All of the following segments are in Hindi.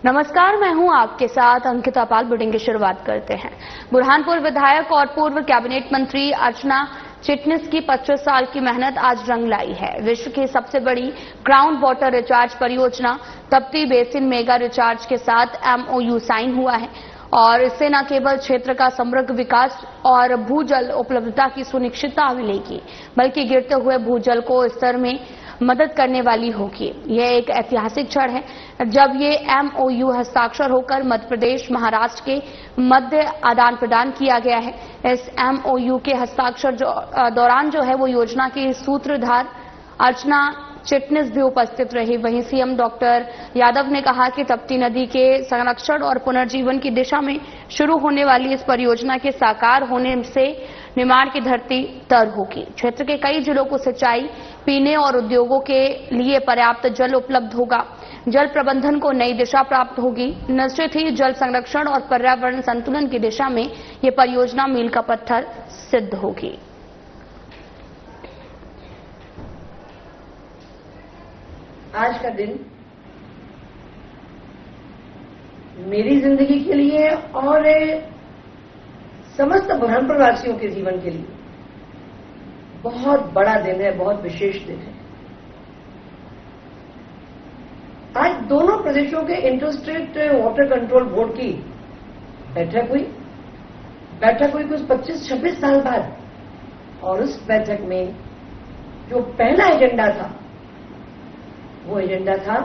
नमस्कार, मैं हूं आपके साथ अंकिता पाल। बुलेटिन की शुरुआत करते हैं। बुरहानपुर विधायक और पूर्व कैबिनेट मंत्री अर्चना चिटनिस की 25 साल की मेहनत आज रंग लाई है। विश्व की सबसे बड़ी ग्राउंड वाटर रिचार्ज परियोजना तप्ती बेसिन मेगा रिचार्ज के साथ MOU साइन हुआ है और इससे न केवल क्षेत्र का समग्र विकास और भूजल उपलब्धता की सुनिश्चितता मिलेगी, बल्कि गिरते हुए भूजल को स्तर में मदद करने वाली होगी। यह एक ऐतिहासिक क्षण है जब ये MOU हस्ताक्षर होकर मध्य प्रदेश महाराष्ट्र के मध्य आदान प्रदान किया गया है। इस MOU के हस्ताक्षर दौरान जो है वो योजना की सूत्रधार अर्चना चिटनिस भी उपस्थित रही। वहीं सीएम डॉक्टर यादव ने कहा कि तप्ती नदी के संरक्षण और पुनर्जीवन की दिशा में शुरू होने वाली इस परियोजना के साकार होने से निर्माण की धरती तर होगी। क्षेत्र के कई जिलों को सिंचाई, पीने और उद्योगों के लिए पर्याप्त जल उपलब्ध होगा। जल प्रबंधन को नई दिशा प्राप्त होगी। निश्चित ही जल संरक्षण और पर्यावरण संतुलन की दिशा में ये परियोजना मील का पत्थर सिद्ध होगी। आज का दिन मेरी जिंदगी के लिए और समस्त बुरहानपुर वासियों के जीवन के लिए बहुत बड़ा दिन है, बहुत विशेष दिन है। आज दोनों प्रदेशों के इंटरस्टेट वाटर कंट्रोल बोर्ड की बैठक हुई कुछ 25-26 साल बाद, और उस बैठक में जो पहला एजेंडा था वो एजेंडा था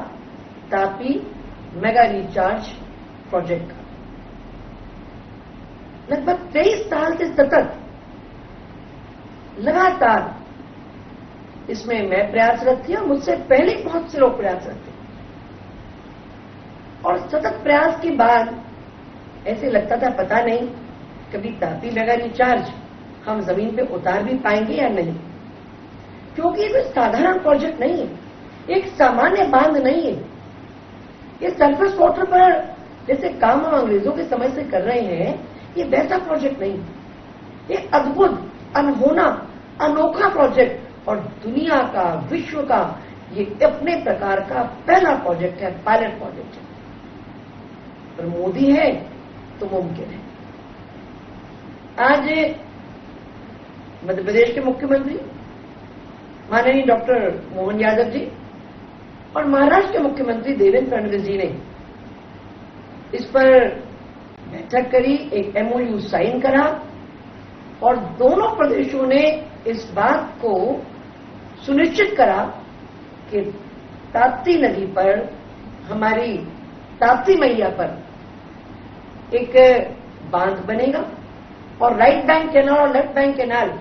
तापी मेगा रिचार्ज प्रोजेक्ट का। लगभग 23 साल से सतत लगातार इसमें मैं प्रयासरत थी और मुझसे पहले बहुत से लोग प्रयासरत थे, और सतत प्रयास के बाद ऐसे लगता था पता नहीं कभी तापी मेगा रिचार्ज हम जमीन पे उतार भी पाएंगे या नहीं, क्योंकि ये कोई साधारण प्रोजेक्ट नहीं है, एक सामान्य बांध नहीं है। ये सरफेस वाटर पर जैसे काम हम अंग्रेजों के समय से कर रहे हैं, ये वैसा प्रोजेक्ट नहीं। ये अद्भुत, अनहोना, अनोखा प्रोजेक्ट और दुनिया का, विश्व का ये अपने प्रकार का पहला प्रोजेक्ट है, पायलट प्रोजेक्ट है। पर मोदी है तो मुमकिन है। आज मध्य प्रदेश के मुख्यमंत्री माननीय डॉक्टर मोहन यादव जी और महाराष्ट्र के मुख्यमंत्री देवेंद्र फडणवीस जी ने इस पर बैठक करी, एक MOU साइन करा और दोनों प्रदेशों ने इस बात को सुनिश्चित करा कि ताप्ती नदी पर, हमारी ताप्ती मैया पर एक बांध बनेगा और राइट बैंक कैनाल और लेफ्ट बैंक कैनाल,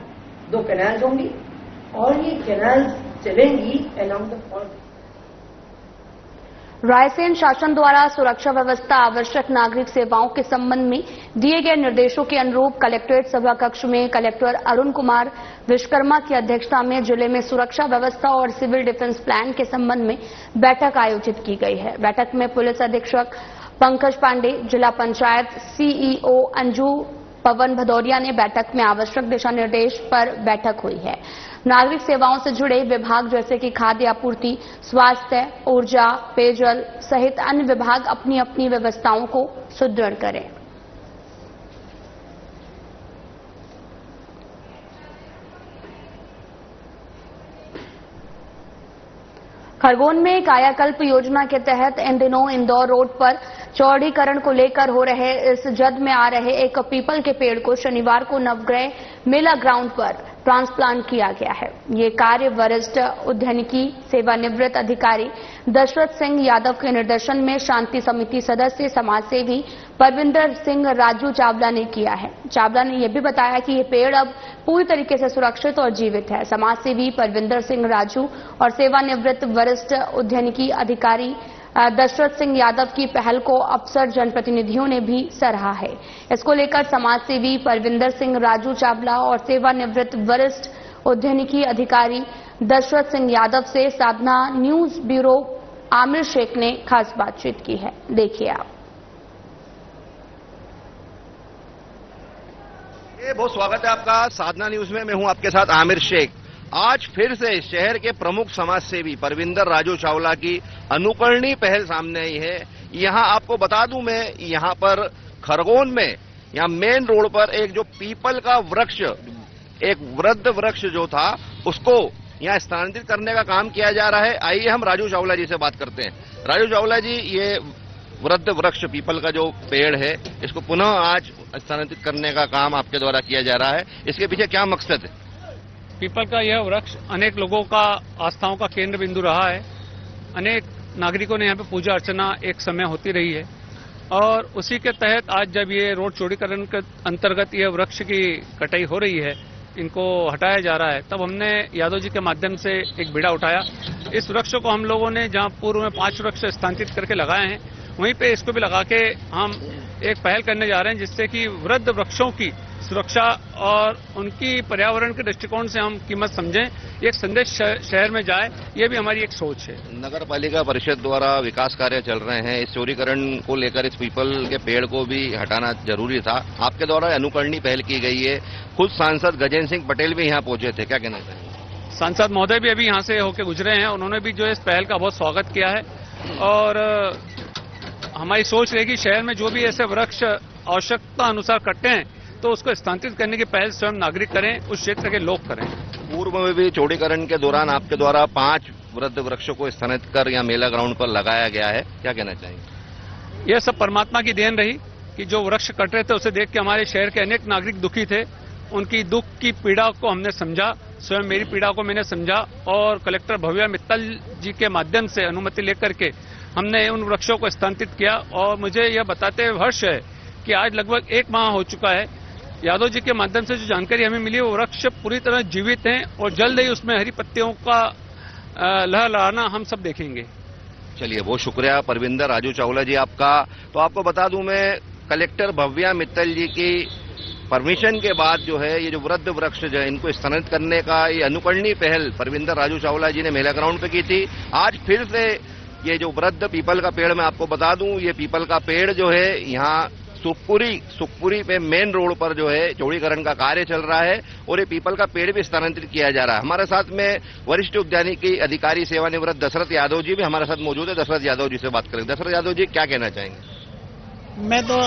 दो कैनाल्स होंगी और ये कैनाल्स चलेंगी अलोंग द फॉल्ट। रायसेन शासन द्वारा सुरक्षा व्यवस्था आवश्यक नागरिक सेवाओं के संबंध में दिए गए निर्देशों के अनुरूप कलेक्ट्रेट सभा कक्ष में कलेक्टर अरुण कुमार विश्वकर्मा की अध्यक्षता में जिले में सुरक्षा व्यवस्था और सिविल डिफेंस प्लान के संबंध में बैठक आयोजित की गई है। बैठक में पुलिस अधीक्षक पंकज पांडे, जिला पंचायत CEO अंजू पवन भदौरिया ने बैठक में आवश्यक दिशा निर्देश पर बैठक हुई है। नागरिक सेवाओं से जुड़े विभाग जैसे कि खाद्य आपूर्ति, स्वास्थ्य, ऊर्जा, पेयजल सहित अन्य विभाग अपनी अपनी व्यवस्थाओं को सुदृढ़ करें। खरगोन में कायाकल्प योजना के तहत इन दिनों इंदौर रोड पर चौड़ीकरण को लेकर हो रहे इस जद में आ रहे एक पीपल के पेड़ को शनिवार को नवग्रह मेला ग्राउंड पर ट्रांसप्लांट किया गया है। ये कार्य वरिष्ठ उद्यानिकी सेवानिवृत्त अधिकारी दशरथ सिंह यादव के निर्देशन में शांति समिति सदस्य समाजसेवी परविंदर सिंह राजू चावला ने किया है। चावला ने यह भी बताया कि ये पेड़ अब पूरी तरीके से सुरक्षित और जीवित है। समाजसेवी परविंदर सिंह राजू और सेवानिवृत्त वरिष्ठ उद्यानिकी अधिकारी दशरथ सिंह यादव की पहल को अफसर जनप्रतिनिधियों ने भी सराहा है। इसको लेकर समाजसेवी परविंदर सिंह राजू चावला और सेवानिवृत्त वरिष्ठ उद्यानिकी अधिकारी दशरथ सिंह यादव से साधना न्यूज ब्यूरो आमिर शेख ने खास बातचीत की है। देखिए आप। बहुत स्वागत है आपका साधना न्यूज में। मैं हूं आपके साथ आमिर शेख। आज फिर से शहर के प्रमुख समाजसेवी परविंदर राजू चावला की अनुकरणीय पहल सामने आई है। यहाँ आपको बता दूं मैं, यहाँ पर खरगोन में, यहाँ मेन रोड पर एक जो पीपल का वृक्ष, एक वृद्ध वृक्ष जो था, उसको यहाँ स्थानांतरित करने का काम किया जा रहा है। आइए हम राजू चावला जी से बात करते हैं। राजू चावला जी, ये वृद्ध वृक्ष पीपल का जो पेड़ है, इसको पुनः आज स्थानांतरित करने का काम आपके द्वारा किया जा रहा है, इसके पीछे क्या मकसद है? पीपल का यह वृक्ष अनेक लोगों का आस्थाओं का केंद्र बिंदु रहा है। अनेक नागरिकों ने यहाँ पे पूजा अर्चना एक समय होती रही है, और उसी के तहत आज जब ये रोड चौड़ीकरण के अंतर्गत ये वृक्ष की कटाई हो रही है, इनको हटाया जा रहा है, तब हमने यादव जी के माध्यम से एक बीड़ा उठाया। इस वृक्ष को हम लोगों ने जहां पूर्व में 5 वृक्ष स्थानांतरित करके लगाए हैं, वहीं पे इसको भी लगा के हम एक पहल करने जा रहे हैं, जिससे कि वृद्ध वृक्षों की सुरक्षा और उनकी पर्यावरण के दृष्टिकोण से हम कीमत समझें, एक संदेश शहर में जाए, ये भी हमारी एक सोच है। नगर पालिका परिषद द्वारा विकास कार्य चल रहे हैं, इस चौड़ीकरण को लेकर इस पीपल के पेड़ को भी हटाना जरूरी था, आपके द्वारा अनुकरणीय पहल की गई है। खुद सांसद गजेंद्र सिंह पटेल भी यहाँ पहुंचे थे, क्या कहना चाहिए? सांसद महोदय भी अभी यहाँ से होकर गुजरे हैं, उन्होंने भी जो इस पहल का बहुत स्वागत किया है, और हमारी सोच रहेगी शहर में जो भी ऐसे वृक्ष आवश्यकता अनुसार कटते हैं तो उसको स्थानांतरित करने की पहल स्वयं नागरिक करें, उस क्षेत्र के लोग करें। पूर्व में भी चौड़ीकरण के दौरान आपके द्वारा 5 वृद्ध वृक्षों को स्थानांतरित कर यहाँ मेला ग्राउंड पर लगाया गया है, क्या कहना चाहेंगे? यह सब परमात्मा की देन रही कि जो वृक्ष कट रहे थे उसे देख के हमारे शहर के अनेक नागरिक दुखी थे, उनकी दुख की पीड़ा को हमने समझा, स्वयं मेरी पीड़ा को मैंने समझा, और कलेक्टर भव्या मित्तल जी के माध्यम से अनुमति लेकर के हमने उन वृक्षों को स्थानांतरित किया। और मुझे यह बताते हुए हर्ष है कि आज लगभग 1 माह हो चुका है, यादव जी के माध्यम से जो जानकारी हमें मिली, वो वृक्ष पूरी तरह जीवित हैं और जल्द ही उसमें हरी पत्तियों का लहलहाना हम सब देखेंगे। चलिए, बहुत शुक्रिया परविंदर राजू चावला जी आपका। तो आपको बता दूं मैं, कलेक्टर भव्या मित्तल जी की परमिशन के बाद जो है ये जो वृद्ध वृक्ष जो है इनको स्थानांतरित करने का ये अनुकरणीय पहल परविंदर राजू चावला जी ने मेला ग्राउंड पे की थी। आज फिर से ये जो वृद्ध पीपल का पेड़, मैं आपको बता दूं, ये पीपल का पेड़ जो है यहाँ सुखपुरी पे मेन रोड पर जो है चौड़ीकरण का कार्य चल रहा है, और ये पीपल का पेड़ भी स्थानांतरित किया जा रहा है। हमारे साथ में वरिष्ठ उद्यानिकी अधिकारी सेवानिवृत्त दशरथ यादव जी भी हमारे साथ मौजूद है। दशरथ यादव जी से बात करेंगे। दशरथ यादव जी, क्या कहना चाहेंगे? मैं तो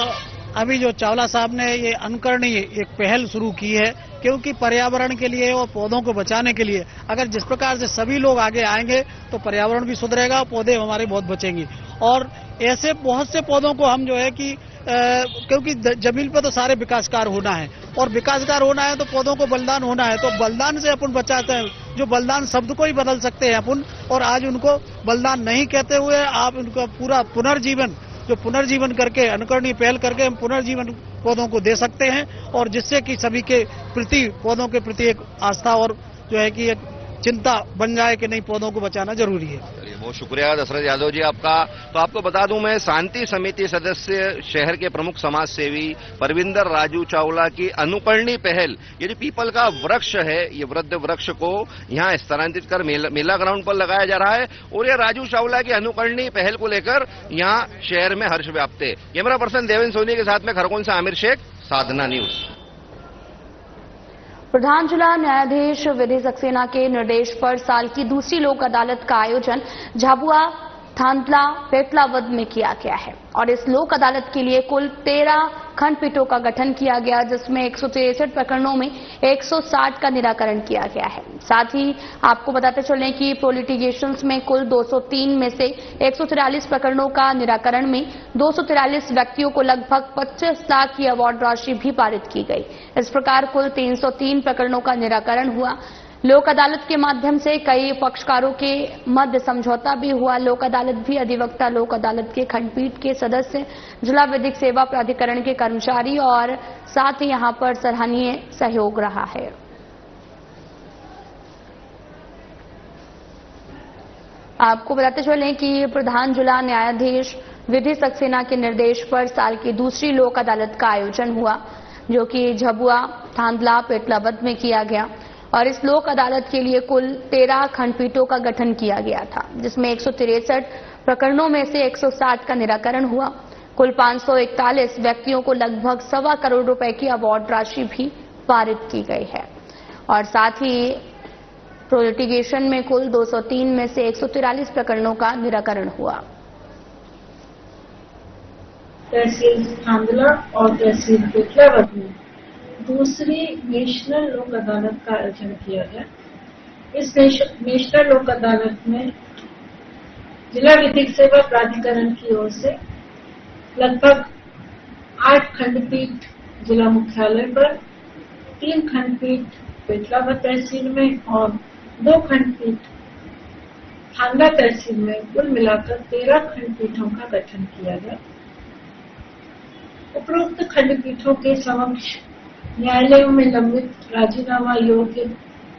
अभी जो चावला साहब ने ये अनुकरणीय एक पहल शुरू की है, क्योंकि पर्यावरण के लिए और पौधों को बचाने के लिए अगर जिस प्रकार से सभी लोग आगे आएंगे तो पर्यावरण भी सुधरेगा, पौधे हमारे बहुत बचेंगे। और ऐसे बहुत से पौधों को हम जो है कि क्योंकि जमीन पर तो सारे विकास कार्य होना है, और विकास कार्य होना है तो पौधों को बलिदान होना है, तो बलिदान से अपन बचाते हैं। जो बलिदान शब्द को ही बदल सकते हैं अपन, और आज उनको बलिदान नहीं कहते हुए आप उनका पूरा पुनर्जीवन करके, अनुकरणीय पहल करके हम पुनर्जीवन पौधों को दे सकते हैं, और जिससे कि सभी के प्रति, पौधों के प्रति एक आस्था और जो है कि एक चिंता बन जाए कि नहीं, पौधों को बचाना जरूरी है। बहुत शुक्रिया दशरथ यादव जी आपका। तो आपको बता दूं मैं, शांति समिति सदस्य शहर के प्रमुख समाज सेवी परविंदर राजू चावला की अनुकरणीय पहल, ये जो पीपल का वृक्ष है, ये वृद्ध वृक्ष को यहाँ स्थानांतरित कर मेला ग्राउंड पर लगाया जा रहा है, और ये राजू चावला की अनुकरणीय पहल को लेकर यहाँ शहर में हर्ष व्याप्त है। कैमरा पर्सन देवेंद्र सोनी के साथ में खरगोन से आमिर शेख, साधना न्यूज। प्रधान जिला न्यायाधीश विधि सक्सेना के निर्देश पर साल की दूसरी लोक अदालत का आयोजन झाबुआ, थांदला, पेटलावद में किया गया है, और इस लोक अदालत के लिए कुल 13 खंडपीठों का गठन किया गया, जिसमें 163 प्रकरणों में 160 का निराकरण किया गया है। साथ ही आपको बताते चलें कि प्रोलिटिगेशंस में कुल 203 में से 143 प्रकरणों का निराकरण में 243 व्यक्तियों को लगभग 25 लाख की अवार्ड राशि भी पारित की गई। इस प्रकार कुल 303 प्रकरणों का निराकरण हुआ। लोक अदालत के माध्यम से कई पक्षकारों के मध्य समझौता भी हुआ। लोक अदालत भी अधिवक्ता, लोक अदालत के खंडपीठ के सदस्य, जिला विधिक सेवा प्राधिकरण के कर्मचारी और साथ ही यहां पर सराहनीय सहयोग रहा है। आपको बताते चलें कि प्रधान जिला न्यायाधीश विधि सक्सेना के निर्देश पर साल की दूसरी लोक अदालत का आयोजन हुआ, जो कि झाबुआ, थांदला, पेटलावद में किया गया, और इस लोक अदालत के लिए कुल 13 खंडपीठों का गठन किया गया था, जिसमें 163 प्रकरणों में से 160 का निराकरण हुआ। कुल 541 व्यक्तियों को लगभग 1.25 करोड़ रुपए की अवार्ड राशि भी पारित की गई है, और साथ ही प्रोलिटिगेशन में कुल 203 में से 143 प्रकरणों का निराकरण हुआ। तहसील थांदला और तहसील बेतलावद में दूसरी नेशनल लोक अदालत का आयोजन किया गया। इस नेशनल लोक अदालत में जिला विधिक सेवा प्राधिकरण की ओर से लगभग 8 खंडपीठ जिला मुख्यालय पर, 3 खंडपीठ बेतलावद तहसील में और 2 खंडपीठ थांदला तहसील में, कुल मिलाकर 13 खंडपीठों का गठन किया गया। उपरोक्त खंडपीठों के समक्ष न्यायालयों में लंबित राजीनामा योग्य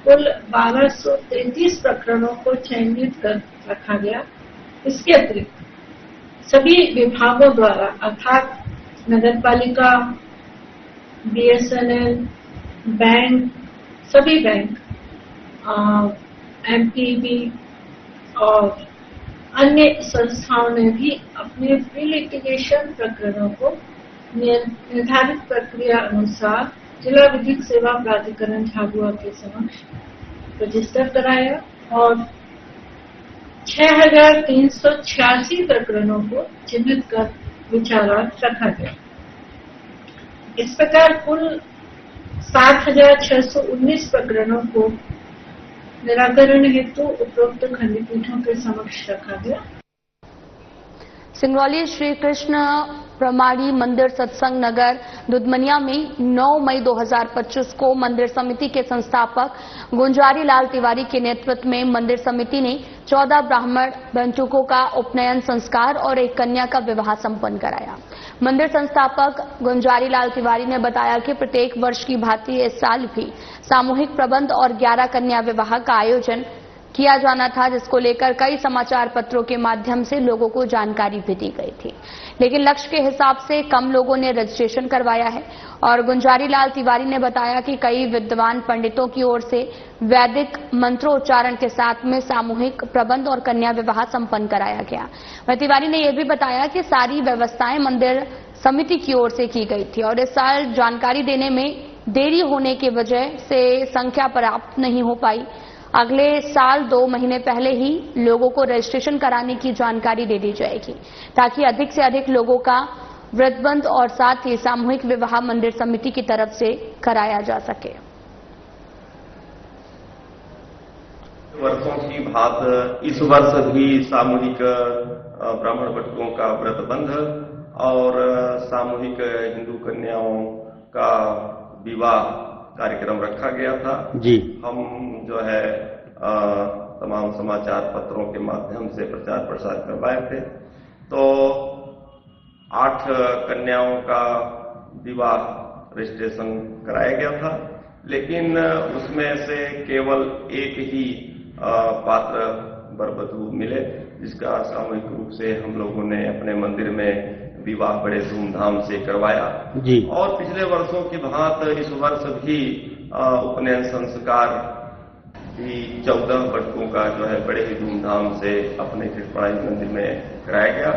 कुल 1233 प्रकरणों को चयनित कर रखा गया। इसके अतिरिक्त सभी विभागों द्वारा अर्थात नगर पालिका, बीएसएनएल, बैंक, सभी बैंक, एमपीबी और अन्य संस्थाओं ने भी अपने प्री लिटिगेशन प्रकरणों को निर्धारित प्रक्रिया अनुसार जिला विधिक सेवा प्राधिकरण झाबुआ के समक्ष रजिस्टर कराया और 6386 प्रकरणों को चिन्हित कर विचारार्थ रखा गया। इस प्रकार कुल 7619 प्रकरणों को निराकरण हेतु उपरोक्त खंडपीठों के समक्ष रखा गया। सिंगरौली श्री कृष्ण प्रमाणी मंदिर सत्संग नगर दुधमनिया में 9 मई 2025 को मंदिर समिति के संस्थापक गुंजारी लाल तिवारी के नेतृत्व में मंदिर समिति ने 14 ब्राह्मण बंटुकों का उपनयन संस्कार और एक कन्या का विवाह संपन्न कराया। मंदिर संस्थापक गुंजारी लाल तिवारी ने बताया कि प्रत्येक वर्ष की भांति इस साल भी सामूहिक प्रबंध और 11 कन्या विवाह का आयोजन किया जाना था, जिसको लेकर कई समाचार पत्रों के माध्यम से लोगों को जानकारी भी दी गई थी, लेकिन लक्ष्य के हिसाब से कम लोगों ने रजिस्ट्रेशन करवाया है। और गुंजारी लाल तिवारी ने बताया कि कई विद्वान पंडितों की ओर से वैदिक मंत्रोच्चारण के साथ में सामूहिक प्रबंध और कन्या विवाह संपन्न कराया गया। वह तिवारी ने यह भी बताया कि सारी व्यवस्थाएं मंदिर समिति की ओर से की गई थी और इस साल जानकारी देने में देरी होने की वजह से संख्या पर्याप्त नहीं हो पाई। अगले साल 2 महीने पहले ही लोगों को रजिस्ट्रेशन कराने की जानकारी दे दी जाएगी, ताकि अधिक से अधिक लोगों का व्रतबंध और साथ ही सामूहिक विवाह मंदिर समिति की तरफ से कराया जा सके। वर्षों की बात इस वर्ष भी सामूहिक ब्राह्मण बटुकों का व्रतबंध और सामूहिक हिंदू कन्याओं का विवाह कार्यक्रम रखा गया था जी। हम जो है तमाम समाचार पत्रों के माध्यम से प्रचार प्रसार करवाए थे, तो 8 कन्याओं का विवाह रजिस्ट्रेशन कराया गया था, लेकिन उसमें से केवल एक ही पात्र वर-वधू मिले, जिसका सामूहिक रूप से हम लोगों ने अपने मंदिर में विवाह बड़े धूमधाम से करवाया जी। और पिछले वर्षों की भांति इस वर्ष भी उपनयन संस्कार भी 14 बटुकों का जो है बड़े ही धूमधाम से अपने कृष्णपराई मंदिर में कराया गया।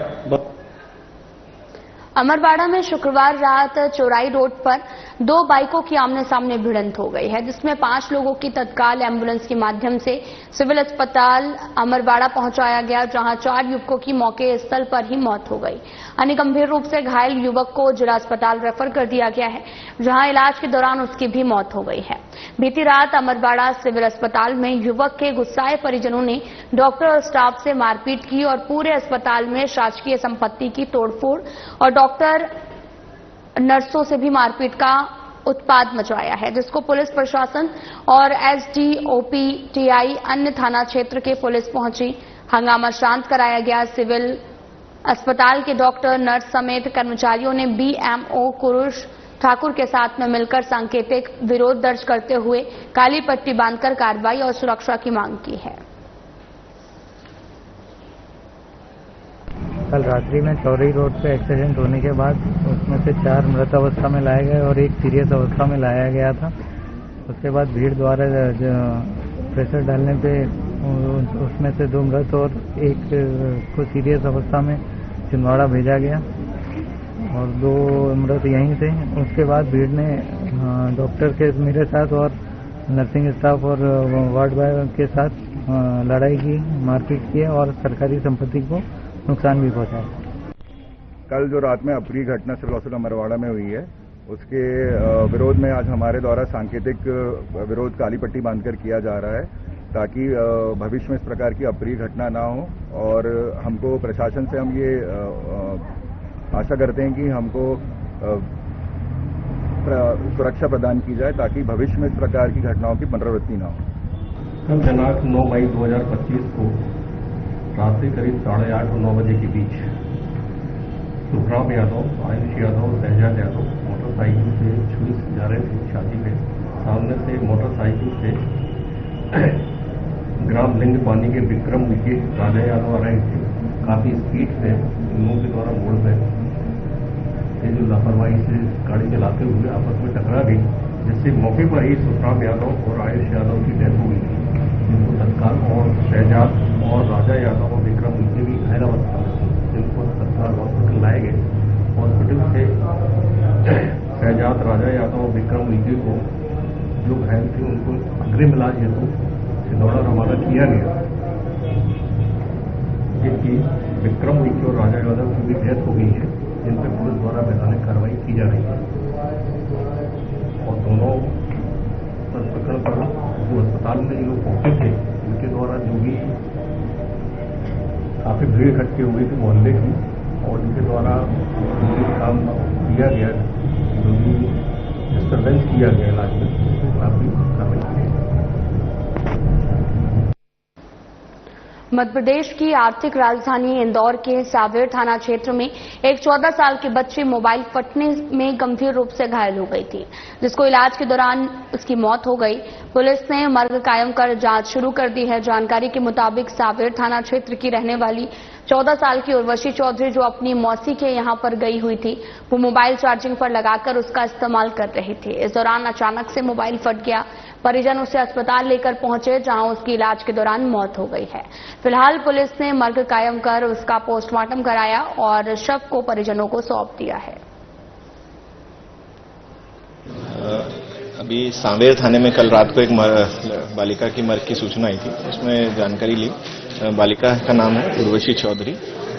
अमरवाड़ा में शुक्रवार रात चौराई रोड पर 2 बाइकों की आमने सामने भिड़ंत हो गई है, जिसमें 5 लोगों की तत्काल एम्बुलेंस के माध्यम से सिविल अस्पताल अमरवाड़ा पहुंचाया गया, जहां 4 युवकों की मौके स्थल पर ही मौत हो गई। अन्य गंभीर रूप से घायल युवक को जिला अस्पताल रेफर कर दिया गया है, जहां इलाज के दौरान उसकी भी मौत हो गई है। बीती रात अमरवाड़ा सिविल अस्पताल में युवक के गुस्साए परिजनों ने डॉक्टर और स्टाफ से मारपीट की और पूरे अस्पताल में शासकीय संपत्ति की तोड़फोड़ और डॉक्टर नर्सों से भी मारपीट का उत्पाद मचाया है, जिसको पुलिस प्रशासन और एसडीओपी टीआई अन्य थाना क्षेत्र के पुलिस पहुंची हंगामा शांत कराया गया। सिविल अस्पताल के डॉक्टर, नर्स समेत कर्मचारियों ने बीएमओ कुरुश ठाकुर के साथ में मिलकर सांकेतिक विरोध दर्ज करते हुए काली पट्टी बांधकर कार्रवाई और सुरक्षा की मांग की है। कल रात्रि में चौराई रोड पे एक्सीडेंट होने के बाद उसमें से 4 मृत अवस्था में लाए गए और 1 सीरियस अवस्था में लाया गया था। उसके बाद भीड़ द्वारा प्रेशर डालने पे उसमें से 2 मृत और 1 को सीरियस अवस्था में छिंदवाड़ा भेजा गया और 2 मृत यहीं थे। उसके बाद भीड़ ने डॉक्टर के मेरे साथ और नर्सिंग स्टाफ और वार्ड बॉय के साथ लड़ाई की, मारपीट की और सरकारी संपत्ति को नुकसान भी पहुंचाया। कल जो रात में अप्रिय घटना सिलवासुला मरवाड़ा में हुई है, उसके विरोध में आज हमारे द्वारा सांकेतिक विरोध काली पट्टी बांधकर किया जा रहा है, ताकि भविष्य में इस प्रकार की अप्रिय घटना ना हो। और हमको प्रशासन से हम ये आशा करते हैं कि हमको सुरक्षा प्रदान की जाए, ताकि भविष्य में इस प्रकार की घटनाओं की पुनरावृत्ति न हो। कल दिनांक 9 मई 2025 को रात्रि करीब 8:30 और 9 बजे के बीच सुखराम यादव, आयुष यादव, शहजाद यादव मोटरसाइकिल से छुई जा रहे थे शादी में। सामने से मोटरसाइकिल से ग्राम लिंग पानी के विक्रम विके राजा यादव आ रहे थे। काफी स्पीड से इन लोगों के द्वारा मोड़ में ये जो लापरवाही से गाड़ी चलाते हुए आपस में टकरा गई, जिससे मौके पर ही सुखराम यादव और आयुष यादव की डेथ हुई थी, जिनको तत्काल, और शहजाद और राजा यादव और विक्रम विके भी घायल अवस्था में थे, जिनको तत्काल हॉस्पिटल लाए गए। हॉस्पिटल से शहजाद, राजा यादव और विक्रम विके को जो घायल थे उनको अग्रिम इलाज हेतु छिंदवाड़ा रवाना किया गया, जिनकी विक्रम विके और राजा यादव की भी डेथ हो गई है, जिन पर पुलिस द्वारा वैधानिक कार्रवाई की जा रही है। और दोनों पर प्रकरण पर जो अस्पताल में जो पहुंचे थे, उनके द्वारा जो भी काफी भीड़ इकट्ठी हुई थी मोहल्ले की, और उनके द्वारा जो भी काम किया गया, जो भी डिस्टर्बेंस किया गया इलाज में, काफी कार्रवाई की गई। मध्य प्रदेश की आर्थिक राजधानी इंदौर के सांवेर थाना क्षेत्र में एक 14 साल की बच्ची मोबाइल फटने में गंभीर रूप से घायल हो गई थी, जिसको इलाज के दौरान उसकी मौत हो गई। पुलिस ने मर्ग कायम कर जांच शुरू कर दी है। जानकारी के मुताबिक सांवेर थाना क्षेत्र की रहने वाली 14 साल की उर्वशी चौधरी, जो अपनी मौसी के यहां पर गई हुई थी, वो मोबाइल चार्जिंग पर लगाकर उसका इस्तेमाल कर रही थी। इस दौरान अचानक से मोबाइल फट गया। परिजन उसे अस्पताल लेकर पहुंचे, जहां उसकी इलाज के दौरान मौत हो गई है। फिलहाल पुलिस ने मर्ग कायम कर उसका पोस्टमार्टम कराया और शव को परिजनों को सौंप दिया है। अभी सांवेर थाने में कल रात को एक बालिका की मर्ग की सूचना आई थी, उसमें जानकारी ली। बालिका का नाम है उर्वशी चौधरी,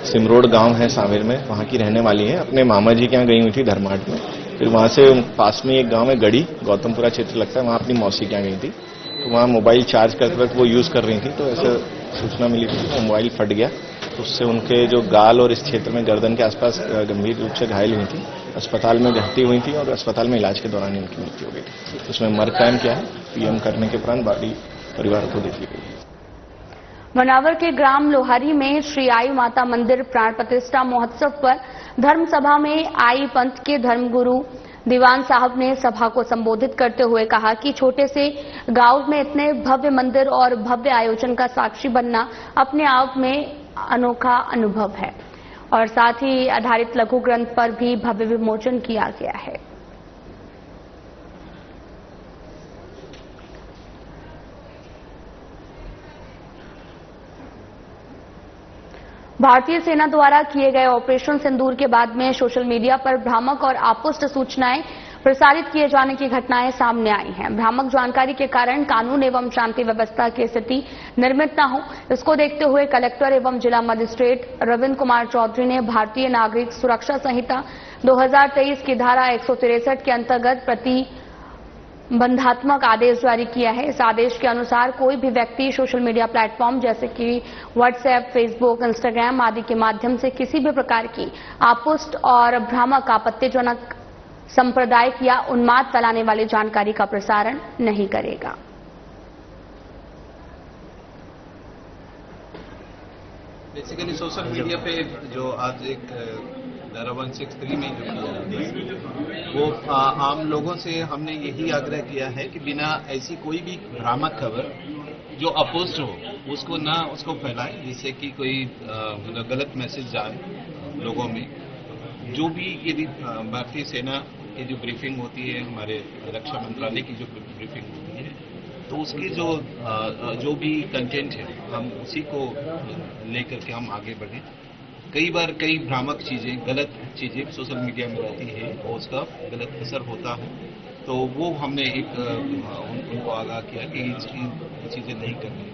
सिमरोड गांव है सांवेर में, वहां की रहने वाली है। अपने मामा जी के यहाँ गई हुई थी धर्माट में, फिर वहां से पास में एक गांव है गढ़ी, गौतमपुरा क्षेत्र लगता है, वहां अपनी मौसी के यहाँ गई थी। तो वहां मोबाइल चार्ज करते वक्त वो यूज कर रही थी, तो ऐसे सूचना मिली थी कि मोबाइल फट गया। तो उससे उनके जो गाल और इस क्षेत्र में गर्दन के आसपास गंभीर रूप से घायल हुई थी, अस्पताल में भर्ती हुई थी और अस्पताल में इलाज के दौरान इनकी मृत्यु हो गई थी। उसमें मर्ग कायम किया है, पीएम करने के उपरांत बाकी परिवार को दे दी गई। मनावर के ग्राम लोहारी में श्री आई माता मंदिर प्राण प्रतिष्ठा महोत्सव पर धर्म सभा में आई पंथ के धर्मगुरु दीवान साहब ने सभा को संबोधित करते हुए कहा कि छोटे से गांव में इतने भव्य मंदिर और भव्य आयोजन का साक्षी बनना अपने आप में अनोखा अनुभव है, और साथ ही आधारित लघु ग्रंथ पर भी भव्य विमोचन किया गया है। भारतीय सेना द्वारा किए गए ऑपरेशन सिंदूर के बाद में सोशल मीडिया पर भ्रामक और आपुष्ट सूचनाएं प्रसारित किए जाने की घटनाएं सामने आई हैं। भ्रामक जानकारी के कारण कानून एवं शांति व्यवस्था की स्थिति निर्मित न हो, इसको देखते हुए कलेक्टर एवं जिला मजिस्ट्रेट रविंद्र कुमार चौधरी ने भारतीय नागरिक सुरक्षा संहिता 2023 की धारा 163 के अंतर्गत प्रतिबंधात्मक आदेश जारी किया है। इस आदेश के अनुसार कोई भी व्यक्ति सोशल मीडिया प्लेटफॉर्म जैसे कि व्हाट्सएप, फेसबुक, इंस्टाग्राम आदि के माध्यम से किसी भी प्रकार की आपुष्ट और भ्रामक, आपत्तिजनक, सांप्रदायिक या उन्माद फैलाने वाली जानकारी का प्रसारण नहीं करेगा। बेसिकली सोशल मीडिया पे जो आज एक धारा 163 में जो किया वो आम लोगों से हमने यही आग्रह किया है कि बिना ऐसी कोई भी भ्रामक खबर जो अपोस्ट हो उसको ना उसको फैलाएं, जिससे कि कोई गलत मैसेज जाए लोगों में। जो भी यदि भारतीय सेना की जो ब्रीफिंग होती है, हमारे रक्षा मंत्रालय की जो ब्रीफिंग होती है, तो उसकी जो भी कंटेंट है हम उसी को लेकर के हम आगे बढ़ें। कई बार कई भ्रामक चीजें, गलत चीजें सोशल मीडिया में रहती है और उसका गलत असर होता है, तो वो हमने एक उनको आगाह किया कि इसकी चीजें नहीं करनी।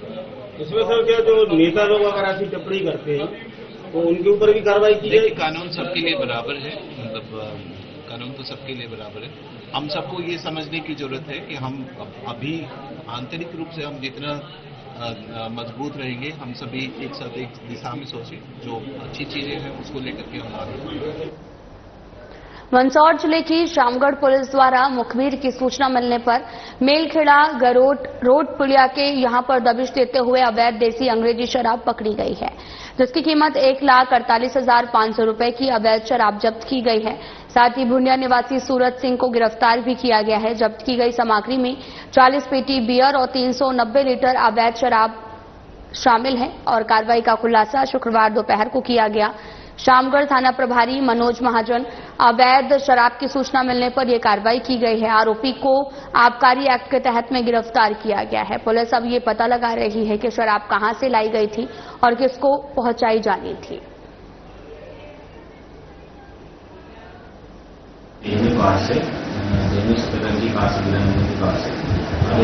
इसमें सर क्या जो नेता लोग अगर ऐसी टिप्पणी करते हैं तो उनके ऊपर भी कार्रवाई की जाए। कानून सबके लिए बराबर है, मतलब कानून तो सबके लिए बराबर है। हम सबको ये समझने की जरूरत है कि हम अभी आंतरिक रूप से हम जितना मजबूत रहेंगे, हम सभी एक साथ एक दिशा में सोचें, जो अच्छी चीजें हैं उसको लेकर के हम आगे बढ़ें। मंदसौर जिले की शामगढ़ पुलिस द्वारा मुखबिर की सूचना मिलने पर मेलखेड़ा गरोट रोड पुलिया के यहां पर दबिश देते हुए अवैध देसी अंग्रेजी शराब पकड़ी गई है, जिसकी कीमत 1,48,500 रुपए की अवैध शराब जब्त की गई है। साथ ही भुनिया निवासी सूरज सिंह को गिरफ्तार भी किया गया है। जब्त की गई सामग्री में 40 पेटी बियर और 390 लीटर अवैध शराब शामिल है और कार्रवाई का खुलासा शुक्रवार दोपहर को किया गया। शामगढ़ थाना प्रभारी मनोज महाजन, अवैध शराब की सूचना मिलने पर यह कार्रवाई की गई है। आरोपी को आबकारी एक्ट के तहत में गिरफ्तार किया गया है। पुलिस अब ये पता लगा रही है कि शराब कहां से लाई गई थी और किसको पहुंचाई जानी थी। इस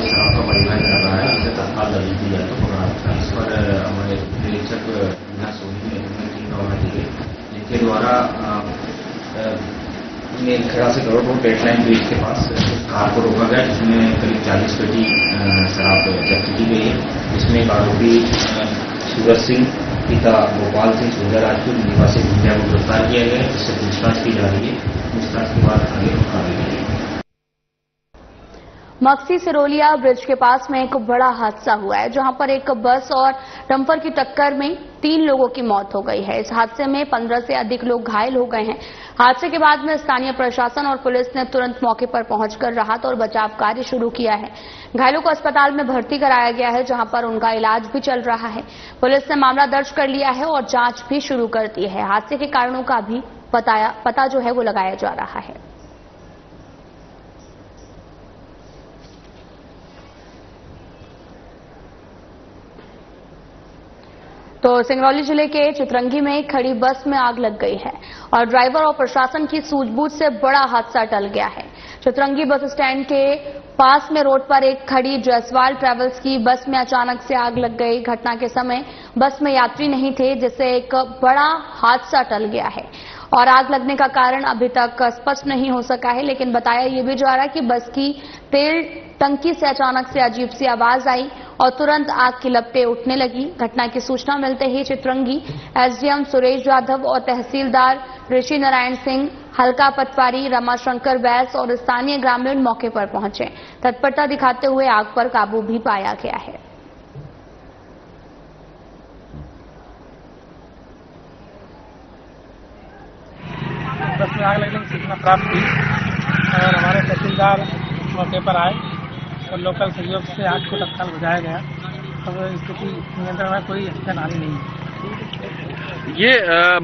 शराब का परिवहन कर रहा है, इसे तत्काल दबिश दी जाए तो पकड़ा जाता है। इस पर हमारे निरीक्षक जिनके द्वारा मेलखेड़ा से गरोट रोड रेड लाइन ब्रिज के पास कार को रोका गया, जिसमें करीब 40 पेटी शराब जब्त की गई है। इसमें एक आरोपी सूरज सिंह पिता गोपाल सिंह सूर्या राजपूत निवासी भुनिया को गिरफ्तार किया गया है, जिससे पूछताछ की जा रही है। पूछताछ के बाद आगे कार्रवाई की जाएगी। मक्सी सिरोलिया ब्रिज के पास में एक बड़ा हादसा हुआ है, जहां पर एक बस और डंपर की टक्कर में 3 लोगों की मौत हो गई है। इस हादसे में 15 से अधिक लोग घायल हो गए हैं। हादसे के बाद में स्थानीय प्रशासन और पुलिस ने तुरंत मौके पर पहुंचकर राहत और बचाव कार्य शुरू किया है। घायलों को अस्पताल में भर्ती कराया गया है, जहां पर उनका इलाज भी चल रहा है। पुलिस ने मामला दर्ज कर लिया है और जांच भी शुरू कर दी है। हादसे के कारणों का भी पता जो है वो लगाया जा रहा है। तो सिंगरौली जिले के चितरंगी में खड़ी बस में आग लग गई है और ड्राइवर और प्रशासन की सूझबूझ से बड़ा हादसा टल गया है। चितरंगी बस स्टैंड के पास में रोड पर एक खड़ी जयसवाल ट्रैवल्स की बस में अचानक से आग लग गई। घटना के समय बस में यात्री नहीं थे, जिससे एक बड़ा हादसा टल गया है और आग लगने का कारण अभी तक स्पष्ट नहीं हो सका है। लेकिन बताया ये भी जा रहा है कि बस की तेल टंकी से अचानक से अजीब सी आवाज आई और तुरंत आग की लपटें उठने लगी। घटना की सूचना मिलते ही चितरंगी एसडीएम सुरेश यादव और तहसीलदार ऋषि नारायण सिंह, हल्का पटवारी रमाशंकर बैस और स्थानीय ग्रामीण मौके पर पहुंचे। तत्परता दिखाते हुए आग पर काबू भी पाया गया है। बस में आग लगने की सूचना प्राप्त हुई और हमारे तहसीलदार मौके पर आए और लोकल सहयोग से आग को तत्काल बुझाया गया। अब स्थिति नियंत्रण में कोई हानि नहीं है। ये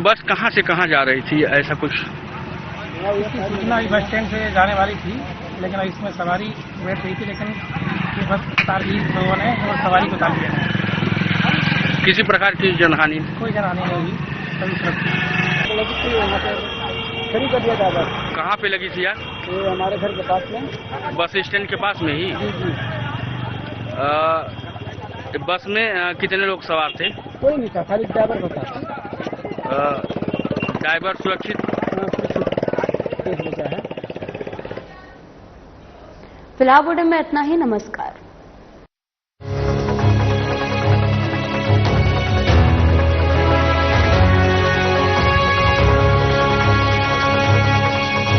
बस कहाँ से कहाँ जा रही थी, ऐसा कुछ सूचना बस स्टैंड से जाने वाली थी, लेकिन इसमें सवारी बैठ रही थी, लेकिन ये बस उतार दी लोगों ने और सवारी को उतार दिया। किसी प्रकार की जनहानि? कोई जनहानि नहीं हुई, सभी सुरक्षित। खड़ी कर दिया था बस। कहाँ पे लगी थी यार? ये हमारे घर के पास में, बस स्टैंड के पास में ही। बस में कितने लोग सवार थे? कोई नहीं था, खाली ड्राइवर बता। ड्राइवर सुरक्षित फिलहाल बुलेटिन में इतना ही। नमस्कार।